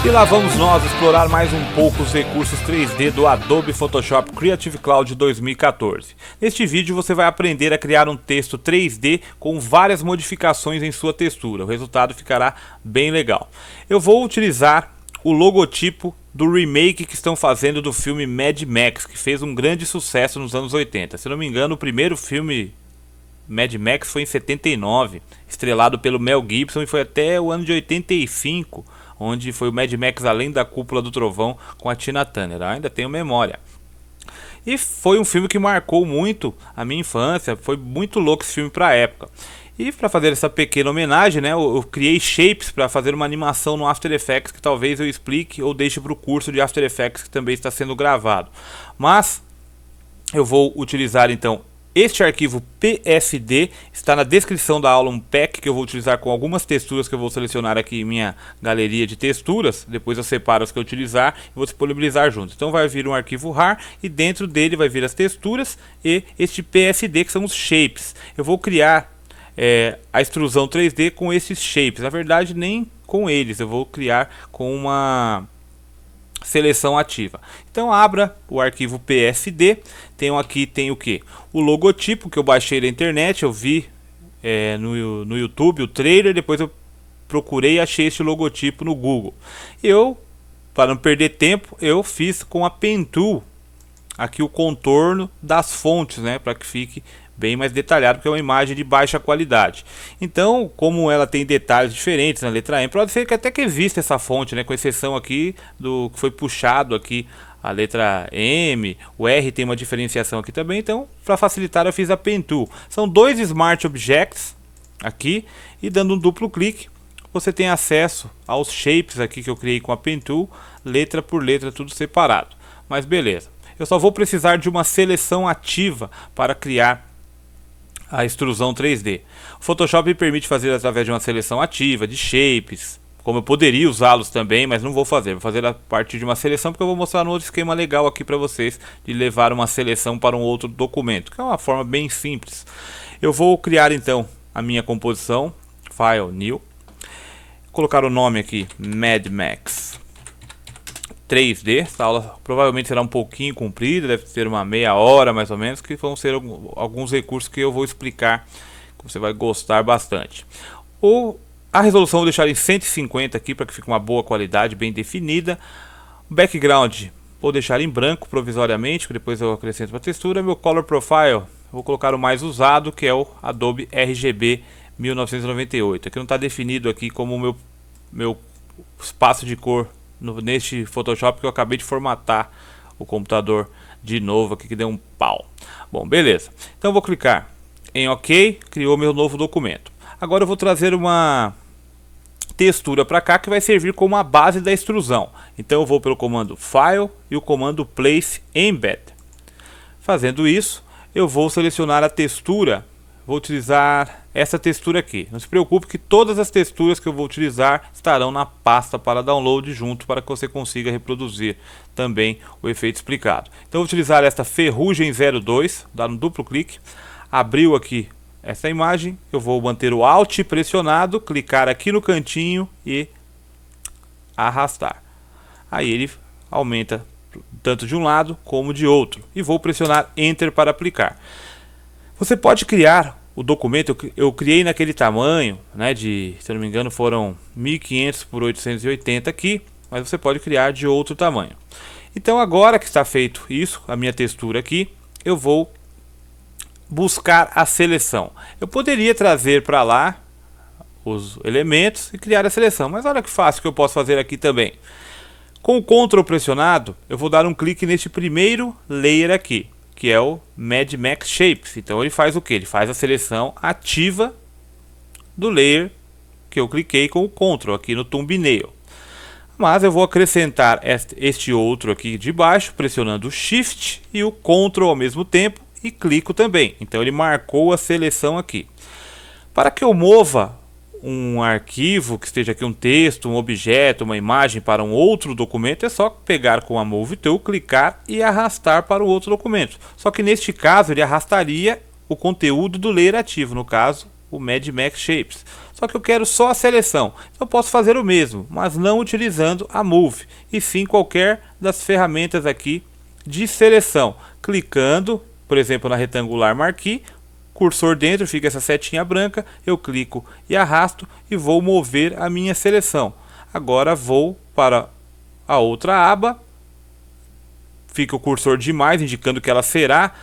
E lá vamos nós explorar mais um pouco os recursos 3D do Adobe Photoshop Creative Cloud 2014. Neste vídeo você vai aprender a criar um texto 3D com várias modificações em sua textura. O resultado ficará bem legal. Eu vou utilizar o logotipo do remake que estão fazendo do filme Mad Max, que fez um grande sucesso nos anos 80. Se não me engano, o primeiro filme Mad Max foi em 79, estrelado pelo Mel Gibson, e foi até o ano de 85, onde foi o Mad Max Além da Cúpula do Trovão com a Tina Turner. Eu ainda tenho memória. E foi um filme que marcou muito a minha infância, foi muito louco esse filme para a época. E para fazer essa pequena homenagem, né, eu criei shapes para fazer uma animação no After Effects que talvez eu explique ou deixe para o curso de After Effects que também está sendo gravado. Mas eu vou utilizar então este arquivo PSD, está na descrição da aula um pack que eu vou utilizar com algumas texturas que eu vou selecionar aqui em minha galeria de texturas. Depois eu separo as que eu utilizar e vou disponibilizar juntos. Então vai vir um arquivo RAR e dentro dele vai vir as texturas e este PSD que são os shapes. Eu vou criar a extrusão 3D com esses shapes. Na verdade nem com eles, eu vou criar com uma seleção ativa. Então abra o arquivo PSD. Tem o que? O logotipo que eu baixei da internet, eu vi no YouTube o trailer, depois eu procurei e achei esse logotipo no Google. Para não perder tempo, eu fiz com a Pen Tool aqui o contorno das fontes, né, para que fique bem mais detalhado, porque é uma imagem de baixa qualidade. Então, como ela tem detalhes diferentes na letra M, pode ser que até que exista essa fonte, né, com exceção aqui do que foi puxado aqui a letra M, o R tem uma diferenciação aqui também. Então, para facilitar, eu fiz a Pen Tool. São dois Smart Objects aqui, e dando um duplo clique, você tem acesso aos shapes aqui que eu criei com a Pen Tool, letra por letra, tudo separado. Mas beleza. Eu só vou precisar de uma seleção ativa para criar a extrusão 3D. O Photoshop me permite fazer através de uma seleção ativa, de shapes, como eu poderia usá-los também, mas não vou fazer. Vou fazer a partir de uma seleção, porque eu vou mostrar um outro esquema legal aqui para vocês, de levar uma seleção para um outro documento, que é uma forma bem simples. Eu vou criar então a minha composição, File, New, colocar o nome aqui, Mad Max 3D. Essa aula provavelmente será um pouquinho comprida, deve ser uma meia hora mais ou menos, que vão ser alguns recursos que eu vou explicar, que você vai gostar bastante. A resolução eu vou deixar em 150 aqui, para que fique uma boa qualidade, bem definida. O background vou deixar em branco provisoriamente, que depois eu acrescento a textura. Meu color profile, vou colocar o mais usado, que é o Adobe RGB 1998. Aqui não está definido aqui como o meu espaço de cor neste Photoshop, que eu acabei de formatar o computador de novo aqui, que deu um pau. Bom, beleza. Então eu vou clicar em OK, criou meu novo documento. Agora eu vou trazer uma textura para cá, que vai servir como a base da extrusão. Então eu vou pelo comando File e o comando Place Embed. Fazendo isso, eu vou selecionar a textura. Vou utilizar essa textura aqui. Não se preocupe que todas as texturas que eu vou utilizar estarão na pasta para download junto, para que você consiga reproduzir também o efeito explicado. Então eu vou utilizar esta Ferrugem 02, dar um duplo clique, abriu aqui essa imagem, eu vou manter o Alt pressionado, clicar aqui no cantinho e arrastar. Aí ele aumenta tanto de um lado como de outro. E vou pressionar Enter para aplicar. Você pode criar o documento, eu criei naquele tamanho, né, se eu não me engano foram 1500 por 880 aqui, mas você pode criar de outro tamanho. Então agora que está feito isso, a minha textura aqui, eu vou buscar a seleção. Eu poderia trazer para lá os elementos e criar a seleção, mas olha que fácil que eu posso fazer aqui também. Com o Ctrl pressionado, eu vou dar um clique neste primeiro layer aqui, que é o Mad Max Shapes. Então ele faz o que? Ele faz a seleção ativa do layer que eu cliquei com o Ctrl aqui no Thumbnail. Mas eu vou acrescentar este outro aqui de baixo, pressionando o Shift e o Ctrl ao mesmo tempo, e clico também. Então ele marcou a seleção aqui. Para que eu mova um arquivo, que esteja aqui um texto, um objeto, uma imagem para um outro documento, é só pegar com a Move Tool, clicar e arrastar para o outro documento. Só que neste caso ele arrastaria o conteúdo do layer ativo, no caso o Mad Max Shapes. Só que eu quero só a seleção. Então eu posso fazer o mesmo, mas não utilizando a Move, e sim qualquer das ferramentas aqui de seleção. Clicando, por exemplo, na retangular Marquee, cursor dentro, fica essa setinha branca, eu clico e arrasto e vou mover a minha seleção. Agora vou para a outra aba, fica o cursor de mais, indicando que ela será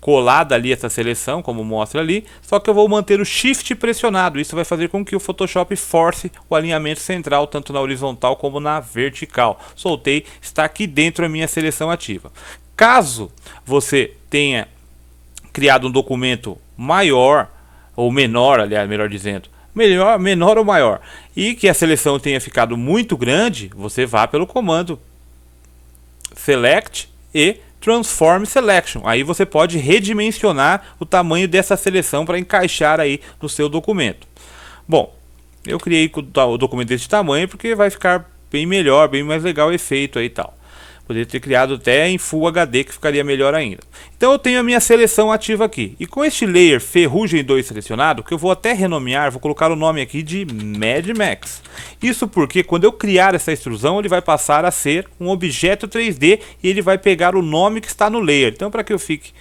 colada ali essa seleção, como mostra ali, só que eu vou manter o Shift pressionado. Isso vai fazer com que o Photoshop force o alinhamento central, tanto na horizontal como na vertical. Soltei, está aqui dentro a minha seleção ativa. Caso você tenha criado um documento maior, ou menor, aliás, melhor dizendo, menor ou maior, e que a seleção tenha ficado muito grande, você vá pelo comando Select e Transform Selection. Aí você pode redimensionar o tamanho dessa seleção para encaixar aí no seu documento. Bom, eu criei o documento desse tamanho porque vai ficar bem melhor, bem mais legal o efeito aí e tal. Poderia ter criado até em Full HD, que ficaria melhor ainda. Então eu tenho a minha seleção ativa aqui. E com este layer Ferrugem 2 selecionado, que eu vou até renomear, vou colocar o nome aqui de Mad Max. Isso porque quando eu criar essa extrusão, ele vai passar a ser um objeto 3D e ele vai pegar o nome que está no layer. Então para que eu fique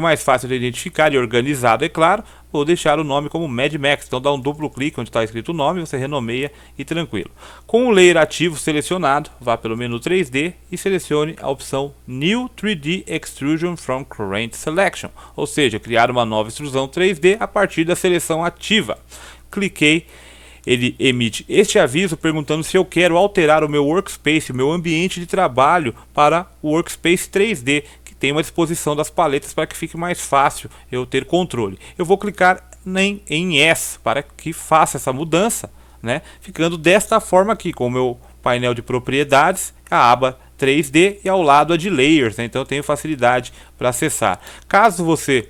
mais fácil de identificar e organizado, é claro, vou deixar o nome como Mad Max. Então dá um duplo clique onde está escrito o nome, você renomeia e tranquilo. Com o layer ativo selecionado, vá pelo menu 3D e selecione a opção New 3D Extrusion from Current Selection, ou seja, criar uma nova extrusão 3D a partir da seleção ativa. Cliquei, ele emite este aviso perguntando se eu quero alterar o meu workspace, o meu ambiente de trabalho para o workspace 3D, tem uma disposição das paletas para que fique mais fácil eu ter controle. Eu vou clicar em Yes para que faça essa mudança, né? Ficando desta forma aqui, com o meu painel de propriedades, a aba 3D e ao lado a de Layers, né? Então eu tenho facilidade para acessar. Caso você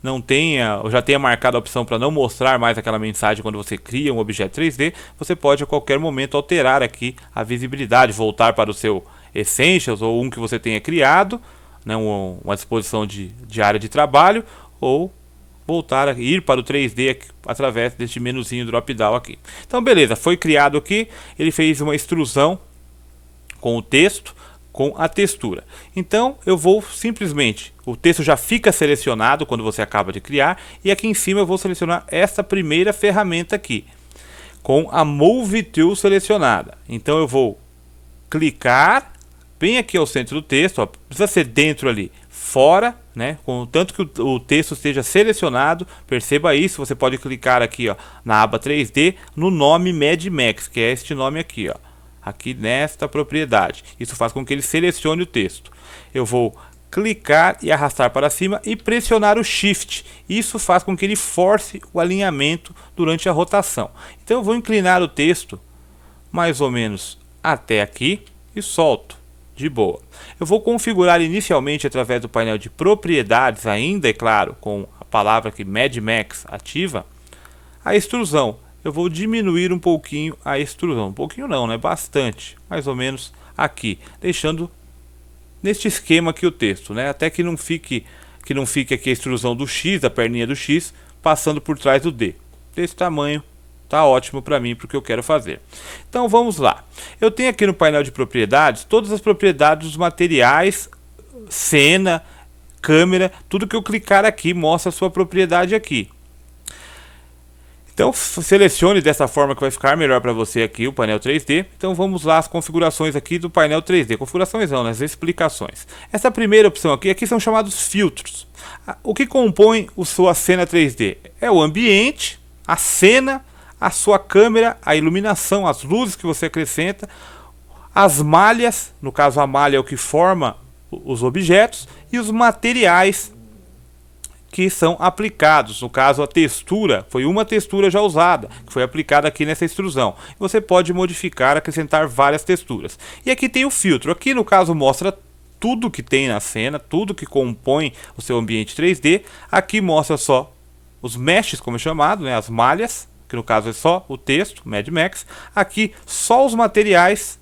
não tenha, ou já tenha marcado a opção para não mostrar mais aquela mensagem quando você cria um objeto 3D, você pode a qualquer momento alterar aqui a visibilidade, voltar para o seu Essentials ou um que você tenha criado, né, uma disposição de área de trabalho, ou voltar a ir para o 3D aqui, através deste menuzinho drop down aqui. Então beleza, foi criado aqui, ele fez uma extrusão com o texto, com a textura. Então eu vou simplesmente, o texto já fica selecionado quando você acaba de criar, e aqui em cima eu vou selecionar essa primeira ferramenta aqui, com a Move Tool selecionada. Então eu vou clicar bem aqui ao centro do texto, ó, precisa ser dentro ali, fora, né, contanto que o texto esteja selecionado. Perceba isso, você pode clicar aqui, ó, na aba 3D, no nome Mad Max, que é este nome aqui, ó, aqui nesta propriedade. Isso faz com que ele selecione o texto. Eu vou clicar e arrastar para cima e pressionar o Shift. Isso faz com que ele force o alinhamento durante a rotação. Então eu vou inclinar o texto mais ou menos até aqui e solto. De boa. Eu vou configurar inicialmente através do painel de propriedades, ainda é claro, com a palavra aqui Mad Max ativa, a extrusão. Eu vou diminuir um pouquinho a extrusão. Um pouquinho não, né? Bastante. Mais ou menos aqui. Deixando neste esquema aqui o texto, né? Até que não fique aqui a extrusão do X, da perninha do X, passando por trás do D. Desse tamanho. Tá ótimo para mim, para o que eu quero fazer. Então vamos lá. Eu tenho aqui no painel de propriedades todas as propriedades dos materiais, cena, câmera, tudo que eu clicar aqui mostra a sua propriedade aqui. Então selecione dessa forma que vai ficar melhor para você aqui o painel 3D. Então vamos lá as configurações aqui do painel 3D. Configurações não, as explicações. Essa primeira opção aqui são chamados filtros. O que compõe a sua cena 3D? É o ambiente, a cena, a sua câmera, a iluminação, as luzes que você acrescenta, as malhas, no caso a malha é o que forma os objetos, e os materiais que são aplicados. No caso a textura, foi uma textura já usada, que foi aplicada aqui nessa extrusão. Você pode modificar, acrescentar várias texturas. E aqui tem o filtro, aqui no caso mostra tudo que tem na cena, tudo que compõe o seu ambiente 3D. Aqui mostra só os meshes, como é chamado, né, as malhas, que no caso é só o texto, Mad Max. Aqui só os materiais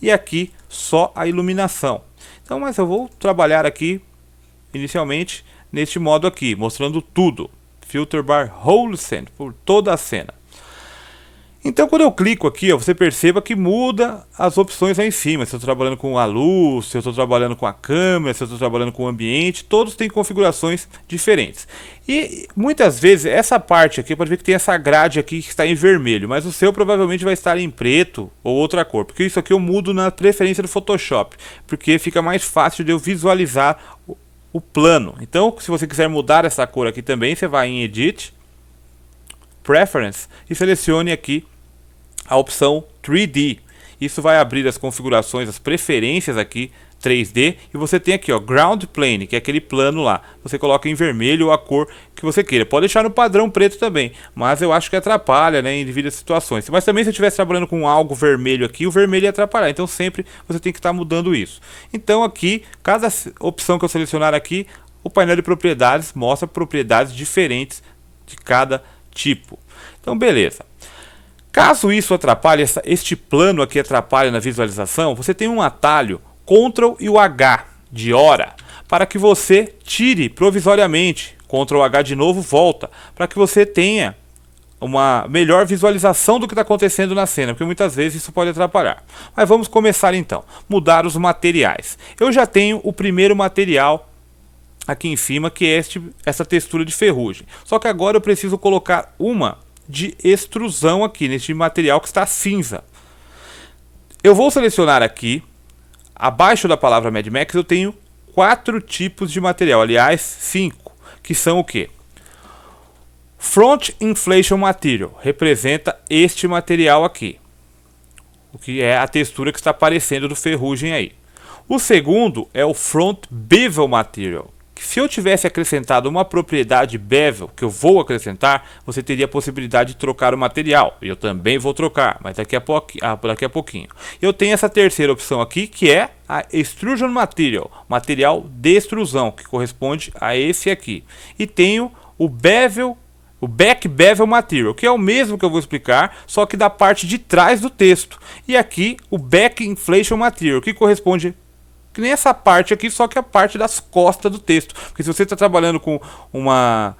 e aqui só a iluminação. Então, mas eu vou trabalhar aqui inicialmente neste modo aqui, mostrando tudo. Filter Bar Whole Scene, por toda a cena. Então quando eu clico aqui, ó, você perceba que muda as opções aí em cima. Se eu estou trabalhando com a luz, se eu estou trabalhando com a câmera, se eu estou trabalhando com o ambiente, todos têm configurações diferentes. E muitas vezes essa parte aqui, pode ver que tem essa grade aqui que está em vermelho, mas o seu provavelmente vai estar em preto ou outra cor, porque isso aqui eu mudo na preferência do Photoshop, porque fica mais fácil de eu visualizar o plano. Então se você quiser mudar essa cor aqui também, você vai em Edit, Preference e selecione aqui a opção 3D. Isso vai abrir as configurações, as preferências aqui 3D, e você tem aqui, ó, Ground Plane, que é aquele plano lá. Você coloca em vermelho a cor que você queira. Pode deixar no padrão preto também, mas eu acho que atrapalha, né, em devidas situações. Mas também se eu estivesse trabalhando com algo vermelho aqui, o vermelho ia atrapalhar. Então sempre você tem que estar mudando isso. Então aqui, cada opção que eu selecionar aqui, o painel de propriedades mostra propriedades diferentes de cada tipo. Então beleza. Caso isso atrapalhe, este plano aqui atrapalhe na visualização, você tem um atalho Ctrl e o H de hora, para que você tire provisoriamente. Ctrl H de novo, volta, para que você tenha uma melhor visualização do que está acontecendo na cena, porque muitas vezes isso pode atrapalhar. Mas vamos começar então, mudar os materiais. Eu já tenho o primeiro material aqui em cima, que é essa textura de ferrugem. Só que agora eu preciso colocar uma de extrusão aqui, neste material que está cinza. Eu vou selecionar aqui, abaixo da palavra Mad Max, eu tenho 4 tipos de material, aliás 5, que são o que? Front Inflation Material, representa este material aqui, o que é a textura que está aparecendo do ferrugem aí. O segundo é o Front Bevel Material. Se eu tivesse acrescentado uma propriedade bevel, que eu vou acrescentar, você teria a possibilidade de trocar o material. Eu também vou trocar, mas daqui a pouquinho. Eu tenho essa terceira opção aqui, que é a Extrusion Material, material de extrusão, que corresponde a esse aqui. E tenho o bevel, o Back Bevel Material, que é o mesmo que eu vou explicar, só que da parte de trás do texto. E aqui o Back Inflation Material, que corresponde que nem essa parte aqui, só que a parte das costas do texto. Porque se você está trabalhando com uma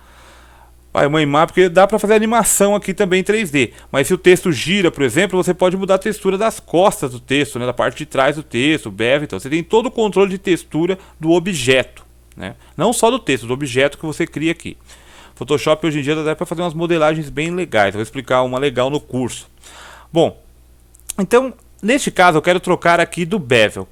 imagem, porque dá para fazer animação aqui também em 3D. Mas se o texto gira, por exemplo, você pode mudar a textura das costas do texto, né, da parte de trás do texto, o bevel. Então você tem todo o controle de textura do objeto, né? Não só do texto, do objeto que você cria aqui. Photoshop hoje em dia dá para fazer umas modelagens bem legais. Eu vou explicar uma legal no curso. Bom, então neste caso eu quero trocar aqui do bevel.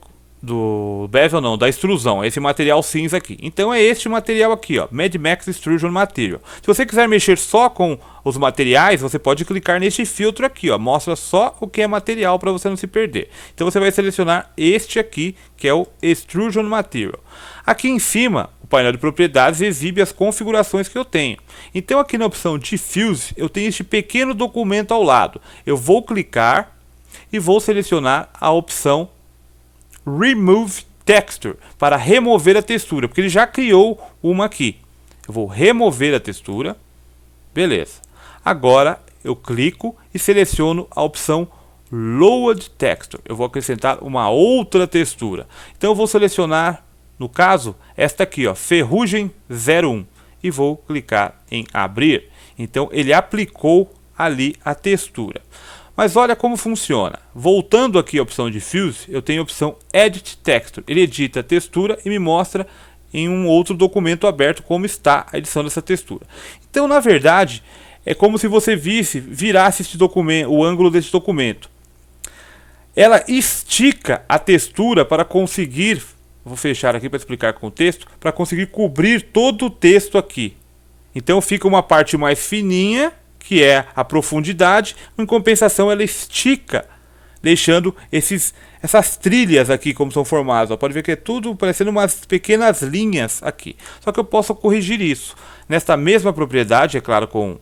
Da extrusão, esse material cinza aqui. Então é este material aqui, ó, Mad Max Extrusion Material. Se você quiser mexer só com os materiais, você pode clicar neste filtro aqui, ó, mostra só o que é material para você não se perder. Então você vai selecionar este aqui, que é o Extrusion Material. Aqui em cima, o painel de propriedades exibe as configurações que eu tenho. Então aqui na opção Diffuse, eu tenho este pequeno documento ao lado. Eu vou clicar e vou selecionar a opção Remove Texture, para remover a textura, porque ele já criou uma aqui. Eu vou remover a textura, beleza. Agora eu clico e seleciono a opção Load Texture. Eu vou acrescentar uma outra textura. Então eu vou selecionar, no caso, esta aqui, ó, Ferrugem 01, e vou clicar em abrir. Então ele aplicou ali a textura. Mas olha como funciona. Voltando aqui à opção Diffuse, eu tenho a opção Edit Texture. Ele edita a textura e me mostra em um outro documento aberto como está a edição dessa textura. Então, na verdade, é como se você virasse este documento, o ângulo desse documento. Ela estica a textura para conseguir, vou fechar aqui para explicar com o texto, para conseguir cobrir todo o texto aqui. Então fica uma parte mais fininha, que é a profundidade, em compensação ela estica, deixando essas trilhas aqui como são formadas. Ó, pode ver que é tudo parecendo umas pequenas linhas aqui. Só que eu posso corrigir isso. Nesta mesma propriedade, é claro, com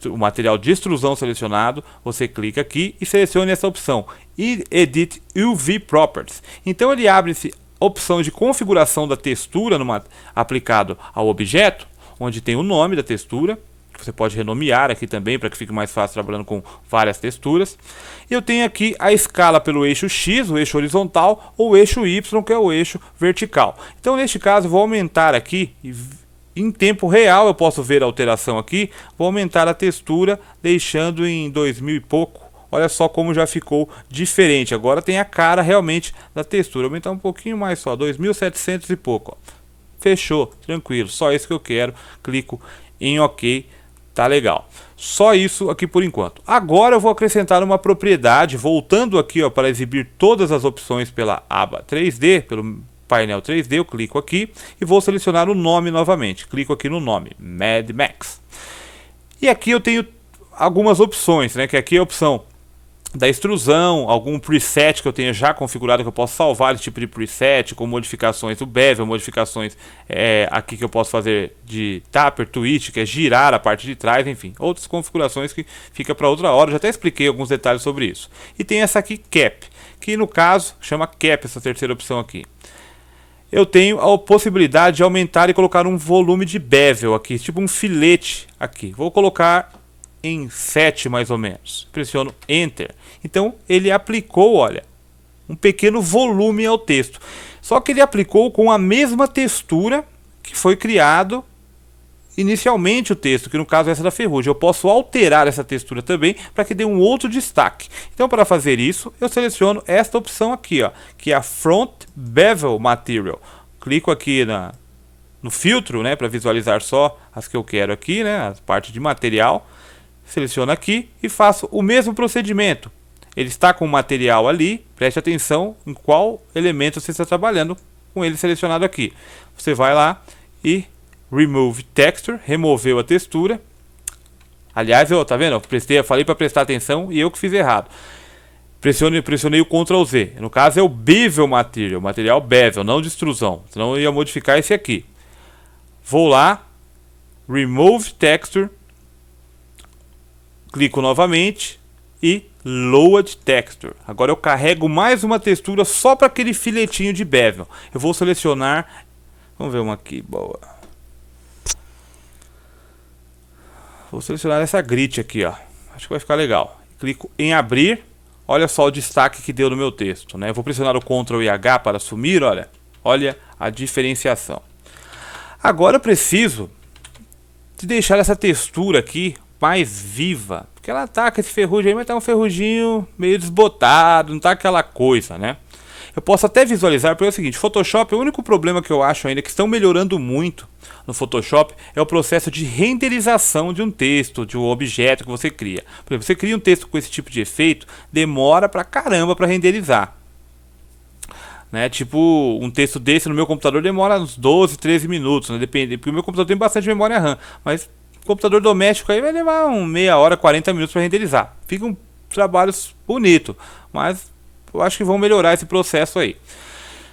o material de extrusão selecionado, você clica aqui e selecione essa opção, Edit UV Properties. Então ele abre-se opção de configuração da textura aplicado ao objeto, onde tem o nome da textura. Você pode renomear aqui também para que fique mais fácil trabalhando com várias texturas. E eu tenho aqui a escala pelo eixo X, o eixo horizontal, ou o eixo Y, que é o eixo vertical. Então neste caso eu vou aumentar aqui Em tempo real eu posso ver a alteração aqui. Vou aumentar a textura, deixando em 2000 e pouco. Olha só como já ficou diferente. Agora tem a cara realmente da textura. Vou aumentar um pouquinho mais só, 2700 e pouco. Ó. Fechou, tranquilo, só isso que eu quero. Clico em OK, tá legal. Só isso aqui por enquanto. Agora eu vou acrescentar uma propriedade, voltando aqui ó, para exibir todas as opções pela aba 3D, pelo painel 3D, eu clico aqui e vou selecionar o nome novamente. Clico aqui no nome, Mad Max. E aqui eu tenho algumas opções, né? Que aqui é a opção da extrusão, algum preset que eu tenha já configurado, que eu posso salvar esse tipo de preset, com modificações do bevel, modificações aqui que eu posso fazer de taper, twitch, que é girar a parte de trás, enfim, outras configurações que fica para outra hora, eu já até expliquei alguns detalhes sobre isso. E tem essa aqui, Cap, que no caso chama Cap, essa terceira opção aqui. Eu tenho a possibilidade de aumentar e colocar um volume de bevel aqui, tipo um filete aqui. Vou colocar em 7 mais ou menos. Pressiono Enter. Então ele aplicou, olha, um pequeno volume ao texto. Só que ele aplicou com a mesma textura que foi criado inicialmente o texto, que no caso é essa da ferrugem. Eu posso alterar essa textura também para que dê um outro destaque. Então para fazer isso, eu seleciono esta opção aqui, ó, que é a Front Bevel Material. Clico aqui no filtro, né, para visualizar só as que eu quero aqui, né, a parte de material. Seleciono aqui e faço o mesmo procedimento. Ele está com o material ali, preste atenção em qual elemento você está trabalhando com ele selecionado aqui. Você vai lá e Remove Texture, removeu a textura. Aliás, tá vendo? Falei para prestar atenção e eu que fiz errado. Pressionei o Ctrl Z. No caso é o Bevel Material, material Bevel, não de extrusão. Senão eu ia modificar esse aqui. Vou lá, Remove Texture. Clico novamente e Load Texture. Agora eu carrego mais uma textura só para aquele filetinho de bevel. Eu vou selecionar, vamos ver uma aqui, boa. Vou selecionar essa grit aqui, ó. Acho que vai ficar legal. Clico em abrir. Olha só o destaque que deu no meu texto, né? Eu vou pressionar o Ctrl e H para sumir, olha a diferenciação. Agora eu preciso de deixar essa textura aqui mais viva, porque ela tá com esse ferrugem aí, mas tá um ferruginho meio desbotado, não tá aquela coisa, né? Eu posso até visualizar, porque é o seguinte, Photoshop, o único problema que eu acho ainda que estão melhorando muito no Photoshop é o processo de renderização de um texto, de um objeto que você cria. Por exemplo, você cria um texto com esse tipo de efeito, demora pra caramba pra renderizar. Né? Tipo, um texto desse no meu computador demora uns 12, 13 minutos, né? Depende, porque o meu computador tem bastante memória RAM, mas computador doméstico aí vai levar meia hora, 40 minutos para renderizar. Fica um trabalho bonito, mas eu acho que vão melhorar esse processo aí.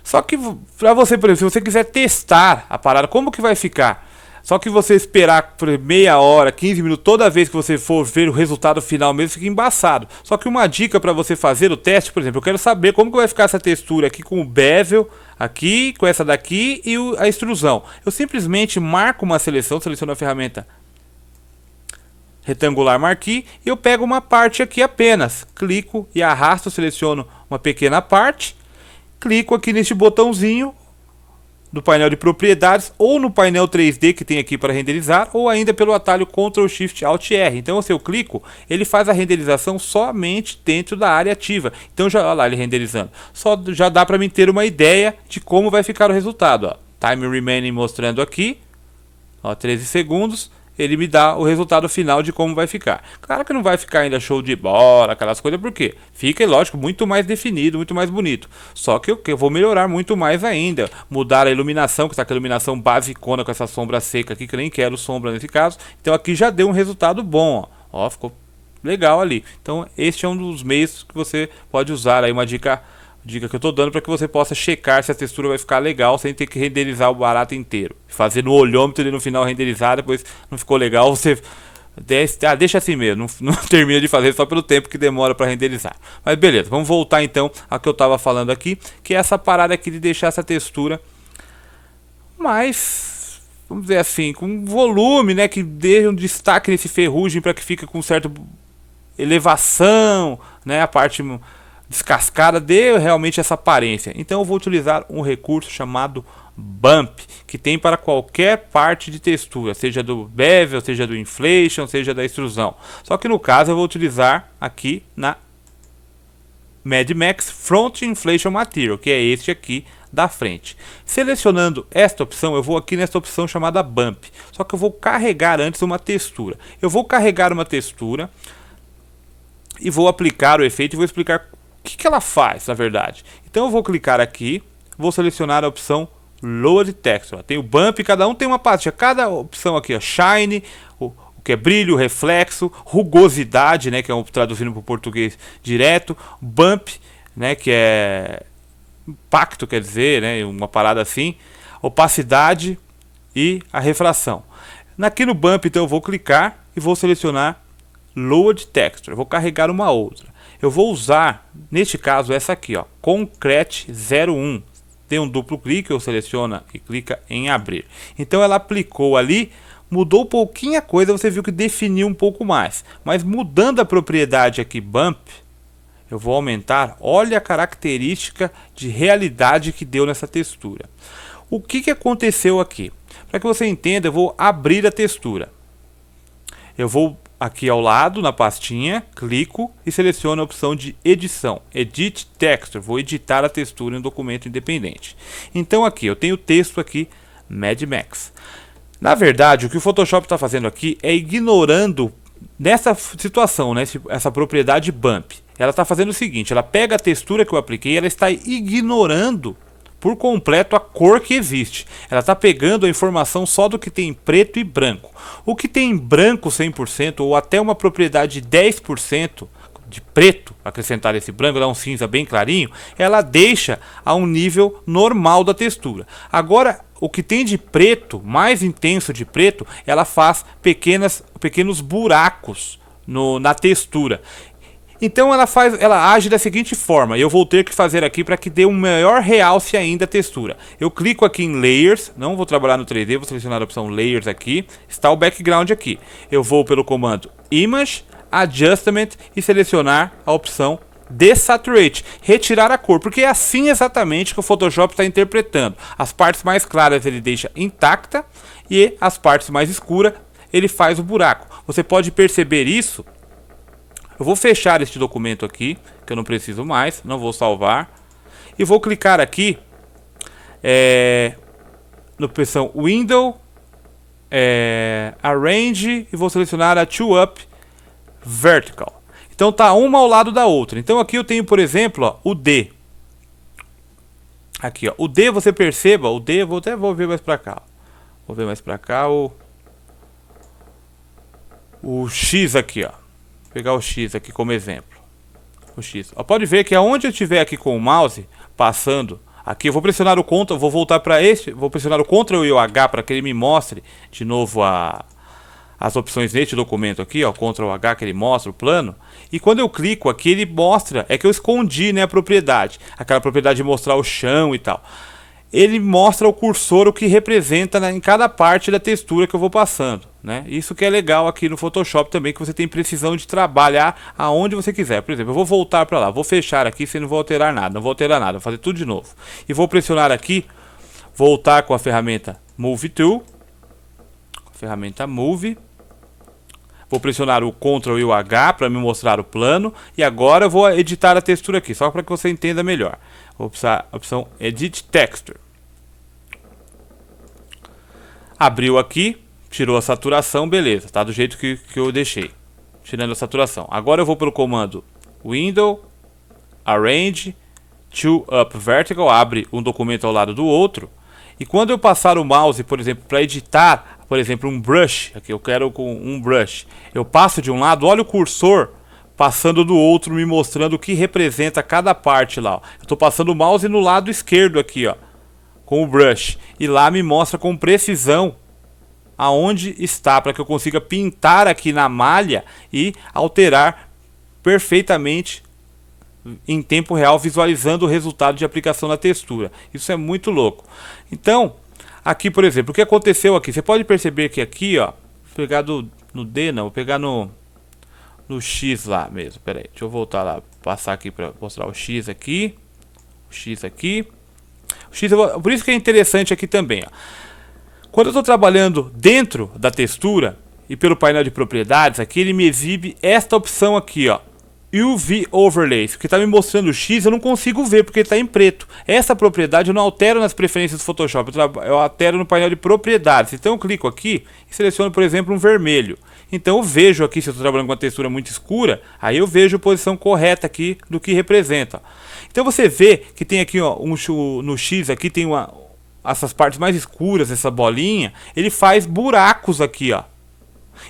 Só que para você, por exemplo, se você quiser testar a parada, como que vai ficar? Só que você esperar por meia hora, 15 minutos, toda vez que você for ver o resultado final mesmo, fica embaçado. Só que uma dica para você fazer o teste, por exemplo, eu quero saber como que vai ficar essa textura aqui com o bevel, aqui, com essa daqui e a extrusão. Eu simplesmente marco uma seleção, seleciono a ferramenta retangular marquee, e eu pego uma parte aqui apenas, clico e arrasto, seleciono uma pequena parte, clico aqui neste botãozinho do painel de propriedades ou no painel 3D que tem aqui para renderizar, ou ainda pelo atalho Ctrl Shift Alt R. Então se eu clico, ele faz a renderização somente dentro da área ativa. Então já olha lá ele renderizando. Já dá para mim ter uma ideia de como vai ficar o resultado, ó. Time remaining mostrando aqui, ó, 13 segundos. Ele me dá o resultado final de como vai ficar. Claro que não vai ficar ainda show de bola, aquelas coisas, porque fica, lógico, muito mais definido, muito mais bonito. Só que eu vou melhorar muito mais ainda. Mudar a iluminação, que está com a iluminação basicona com essa sombra seca aqui, que eu nem quero sombra nesse caso. Então aqui já deu um resultado bom, ó. Ó, ficou legal ali. Então este é um dos meios que você pode usar aí, uma dica que eu estou dando para que você possa checar se a textura vai ficar legal sem ter que renderizar o barato inteiro. Fazer no olhômetro e no final renderizar, depois não ficou legal, você deixa assim mesmo, não termina de fazer só pelo tempo que demora para renderizar. Mas beleza, vamos voltar então ao que eu estava falando aqui, que é essa parada aqui de deixar essa textura mais, vamos dizer assim, com volume, né, que dê um destaque nesse ferrugem para que fique com certa elevação, né, a parte descascada, dê realmente essa aparência. Então eu vou utilizar um recurso chamado Bump, que tem para qualquer parte de textura, seja do bevel, seja do inflation, seja da extrusão. Só que no caso eu vou utilizar aqui na Mad Max Front Inflation Material, que é este aqui da frente. Selecionando esta opção, eu vou aqui nesta opção chamada Bump. Só que eu vou carregar antes uma textura. Eu vou carregar uma textura e vou aplicar o efeito e vou explicar o que ela faz, na verdade. Então eu vou clicar aqui, vou selecionar a opção Load Texture. Tem o Bump, cada um tem uma parte. Cada opção aqui, ó, Shine, o que é brilho, reflexo, rugosidade, né, que é traduzindo para o português direto, Bump, né, que é impacto, quer dizer, né, uma parada assim, opacidade e a refração. Aqui no Bump, então, eu vou clicar e vou selecionar Load Texture. Eu vou carregar uma outra. Eu vou usar, neste caso, essa aqui, ó, Concrete 01. Tem um duplo clique, eu seleciono e clica em abrir. Então ela aplicou ali, mudou pouquinha coisa, você viu que definiu um pouco mais. Mas mudando a propriedade aqui, Bump, eu vou aumentar, olha a característica de realidade que deu nessa textura. O que aconteceu aqui? Para que você entenda, eu vou abrir a textura. Eu vou aqui ao lado, na pastinha, clico e seleciono a opção de edição, Edit Texture, vou editar a textura em um documento independente. Então aqui, eu tenho o texto aqui, Mad Max. Na verdade, o que o Photoshop está fazendo aqui é ignorando, nessa situação, né, essa propriedade Bump. Ela está fazendo o seguinte, ela pega a textura que eu apliquei, ela está ignorando por completo a cor que existe. Ela está pegando a informação só do que tem preto e branco. O que tem branco 100% ou até uma propriedade de 10% de preto, acrescentar esse branco, dá um cinza bem clarinho, ela deixa a um nível normal da textura. Agora, o que tem de preto, mais intenso de preto, ela faz pequenos buracos na textura. Então ela age da seguinte forma, eu vou ter que fazer aqui para que dê um maior realce ainda a textura. Eu clico aqui em Layers, não vou trabalhar no 3D, vou selecionar a opção Layers aqui, está o background aqui. Eu vou pelo comando Image, Adjustment e selecionar a opção Desaturate, retirar a cor, porque é assim exatamente que o Photoshop está interpretando. As partes mais claras ele deixa intacta e as partes mais escuras ele faz o buraco. Você pode perceber isso. Eu vou fechar este documento aqui, que eu não preciso mais, não vou salvar. E vou clicar aqui na opção Window, Arrange, e vou selecionar a Two Up Vertical. Então tá uma ao lado da outra. Então aqui eu tenho, por exemplo, ó, o D. Aqui, ó, o D, você perceba, o D, vou ver mais pra cá. Vou ver mais pra cá o X aqui, ó. Vou pegar o X aqui como exemplo. O X. Ó, pode ver que aonde eu estiver aqui com o mouse passando, aqui eu vou pressionar o Ctrl, vou voltar para este, vou pressionar o Ctrl e o H para que ele me mostre de novo as opções neste documento aqui, ó, Ctrl H, que ele mostra o plano. E quando eu clico aqui, ele mostra, é que eu escondi, né, a propriedade, aquela propriedade de mostrar o chão e tal. Ele mostra o cursor, o que representa, né, em cada parte da textura que eu vou passando, né? Isso que é legal aqui no Photoshop também, que você tem precisão de trabalhar aonde você quiser. Por exemplo, eu vou voltar para lá, vou fechar aqui, sem não vou alterar nada, não vou alterar nada, vou fazer tudo de novo. E vou pressionar aqui, voltar com a ferramenta Move Tool, ferramenta Move. Vou pressionar o Ctrl e o H para me mostrar o plano. E agora eu vou editar a textura aqui, só para que você entenda melhor. Vou precisar a opção Edit Texture. Abriu aqui, tirou a saturação, beleza. Tá do jeito que eu deixei, tirando a saturação. Agora eu vou pelo comando Window, Arrange, Two Up Vertical, abre um documento ao lado do outro. E quando eu passar o mouse, por exemplo, para editar, por exemplo, um brush, aqui eu quero com um brush, eu passo de um lado, olha o cursor passando do outro, me mostrando o que representa cada parte lá, ó. Eu estou passando o mouse no lado esquerdo aqui, ó, com o brush, e lá me mostra com precisão aonde está, para que eu consiga pintar aqui na malha e alterar perfeitamente em tempo real, visualizando o resultado de aplicação na textura. Isso é muito louco. Então, aqui, por exemplo, o que aconteceu aqui? Você pode perceber que aqui, ó, vou pegar no D, não, vou pegar no X lá mesmo. Pera aí, deixa eu voltar lá passar aqui para mostrar o X aqui. O X aqui. O X, por isso que é interessante aqui também, ó. Quando eu estou trabalhando dentro da textura e pelo painel de propriedades, aqui ele me exibe esta opção aqui, ó, UV Overlay. Que está me mostrando o X, eu não consigo ver porque está em preto. Essa propriedade eu não altero nas preferências do Photoshop, eu altero no painel de propriedades. Então eu clico aqui e seleciono, por exemplo, um vermelho. Então eu vejo aqui, se eu estou trabalhando com uma textura muito escura, aí eu vejo a posição correta aqui do que representa. Então você vê que tem aqui, ó, no X aqui tem essas partes mais escuras, essa bolinha, ele faz buracos aqui, ó.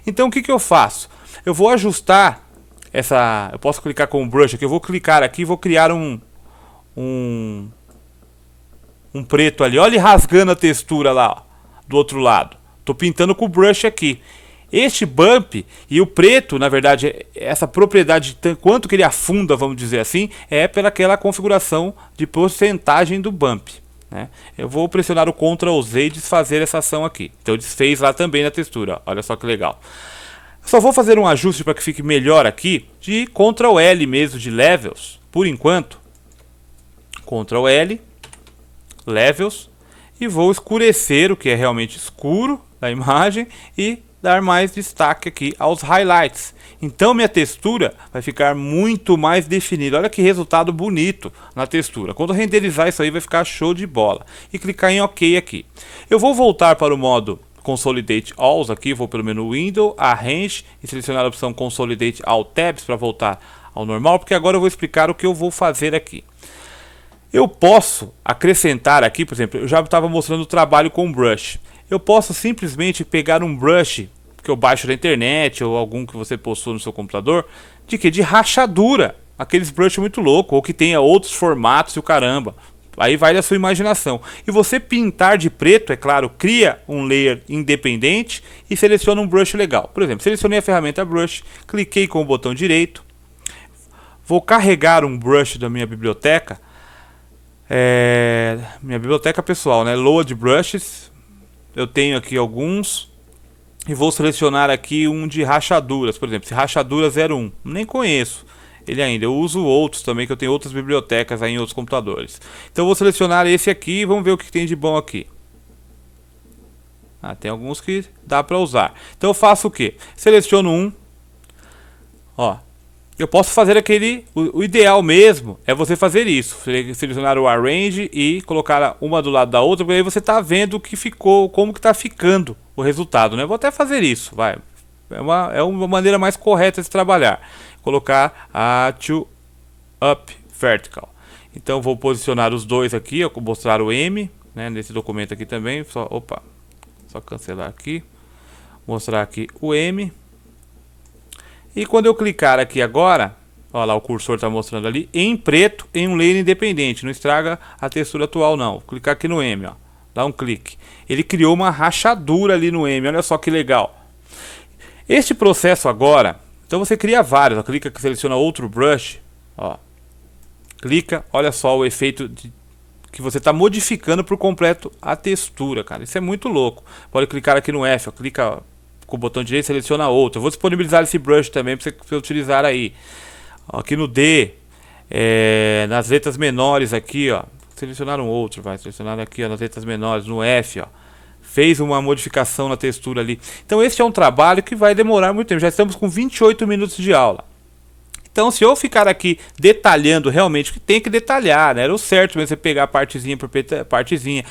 Então o que eu faço? Eu vou ajustar eu posso clicar com o brush aqui, eu vou clicar aqui e vou criar um preto ali. Olha ele rasgando a textura lá, ó, do outro lado. Tô pintando com o brush aqui. Este bump e o preto, na verdade, essa propriedade, quanto que ele afunda, vamos dizer assim, é pelaquela configuração de porcentagem do bump, né? Eu vou pressionar o Ctrl Z e desfazer essa ação aqui. Então desfez lá também na textura, ó. Olha só que legal. Só vou fazer um ajuste para que fique melhor aqui, de Ctrl L mesmo, de Levels, por enquanto. Ctrl L, Levels, e vou escurecer o que é realmente escuro da imagem e dar mais destaque aqui aos highlights. Então minha textura vai ficar muito mais definida. Olha que resultado bonito na textura. Quando renderizar isso aí vai ficar show de bola. E clicar em OK aqui. Eu vou voltar para o modo Consolidate Alls aqui, vou pelo menu Window, Arrange e selecionar a opção Consolidate All Tabs para voltar ao normal, porque agora eu vou explicar o que eu vou fazer aqui. Eu posso acrescentar aqui, por exemplo, eu já estava mostrando o trabalho com brush. Eu posso simplesmente pegar um brush que eu baixo da internet ou algum que você possua no seu computador, de rachadura, aqueles brush muito louco, ou que tenha outros formatos e o caramba. Aí vai da sua imaginação. E você pintar de preto, é claro, cria um layer independente e seleciona um brush legal. Por exemplo, selecionei a ferramenta Brush, cliquei com o botão direito, vou carregar um brush da minha biblioteca, minha biblioteca pessoal, né? Load Brushes. Eu tenho aqui alguns e vou selecionar aqui um de rachaduras, por exemplo, se rachadura 01, nem conheço ele ainda, eu uso outros também, que eu tenho outras bibliotecas aí em outros computadores. Então eu vou selecionar esse aqui e vamos ver o que tem de bom aqui. Tem alguns que dá para usar. Então eu faço o que? Seleciono um, ó. Eu posso fazer o ideal mesmo é você fazer isso, selecionar o Arrange e colocar uma do lado da outra, porque aí você está vendo o que ficou, como que está ficando o resultado, né? Eu vou até fazer isso, vai. É uma maneira mais correta de trabalhar. Colocar a To Up Vertical. Então vou posicionar os dois aqui, eu vou mostrar o M, né, nesse documento aqui também. Só cancelar aqui. Mostrar aqui o M. E quando eu clicar aqui agora, olha lá, o cursor está mostrando ali, em preto, em um layer independente. Não estraga a textura atual não. Vou clicar aqui no M, ó. Dá um clique. Ele criou uma rachadura ali no M, olha só que legal. Este processo agora, então você cria vários, ó, clica, seleciona outro brush, ó, clica, olha só o efeito que você está modificando por completo a textura, cara, isso é muito louco. Pode clicar aqui no F, ó, clica com o botão direito, seleciona outro. Eu vou disponibilizar esse brush também para você utilizar aí. Ó, aqui no D, nas letras menores aqui, ó, selecionar um outro, vai selecionar aqui, ó, nas letras menores, no F, ó. Fez uma modificação na textura ali. Então esse é um trabalho que vai demorar muito tempo. Já estamos com 28 minutos de aula. Então se eu ficar aqui detalhando realmente o que tem que detalhar, né? Era o certo mesmo você pegar partezinha por partezinha.